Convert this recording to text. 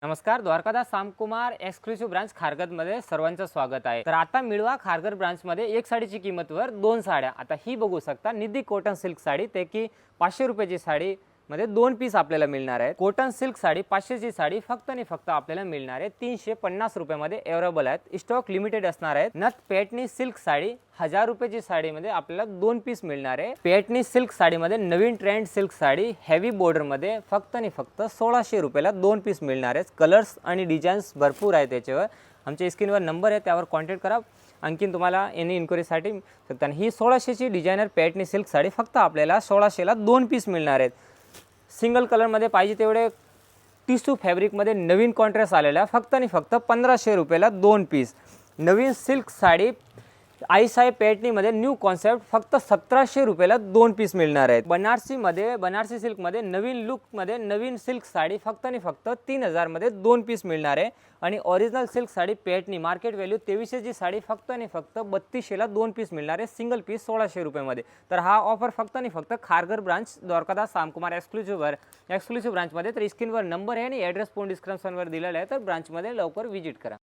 नमस्कार, Dwarkadas Samkumar exclusive branch खारघरमध्ये सर्वांचं स्वागत आहे। तर आता मिळवा खारघर ब्रांचमध्ये एक साडीची किंमतवर दोन साड्या। आता ही बघू शकता निधी कॉटन सिल्क साडी, ते की 500 रुपयाची साडी मध्ये दोन पीस आपल्याला मिळणार आहे। कॉटन सिल्क साडी 500 ची साडी फक्त आणि फक्त आपल्याला मिळणार आहे 350 रुपयामध्ये अवेलेबल आहेत। स्टॉक लिमिटेड असणार आहे। नथ पैठणी सिल्क साडी 1000 रुपयाची साडीमध्ये आपल्याला दोन पीस मिळणार आहे। पैठणी सिल्क साडीमध्ये नवीन trend silk sari heavy border मध्ये फक्त आणि फक्त 1600 रुपयाला दोन पीस मिळणार आहेत। कलर्स आणि डिझाईन्स भरपूर आहेत त्याच्यावर। आमच्या स्क्रीनवर नंबर आहे, त्यावर कॉन्टॅक्ट करा। आणखीन तुम्हाला एनी इन्क्वायरीसाठी शकता। ही 1600 ची डिझायनर पैठणी सिल्क साडी फक्त आपल्याला 1600 ला दोन पीस मिळणार आहेत। सिंगल कलर मध्ये पाहिजे तेवढे टिश्यू फॅब्रिक मध्ये नवीन कॉन्ट्रास्ट आलेला फक्त आणि फक्त 1500 रुपयाला दोन पीस। नवीन सिल्क साडी आईसाई पैठणी मध्ये न्यू कॉन्सेप्ट फक्त 1700 रुपयाला दोन पीस मिळणार आहेत। बनारसी सिल्क मध्ये नवीन लुक मध्ये नवीन सिल्क साडी फक्त आणि फक्त 3000 मध्ये दोन पीस मिळणार आहे। आणि original silk sari Paithani market value 2300 ची साडी फक्त आणि फक्त 3200 ला दोन पीस मिळणार आहे। सिंगल पीस 1600 रुपयामध्ये। तर हा ऑफर फक्त आणि फक्त Kharghar branch Dwarkadas Samkumar exclusive branch मध्ये। तर स्क्रीनवर नंबर आहे आणि ॲड्रेस पण डिस्क्रिप्शनवर दिलेला आहे। तर ब्रांच मध्ये लवकर विजिट करा।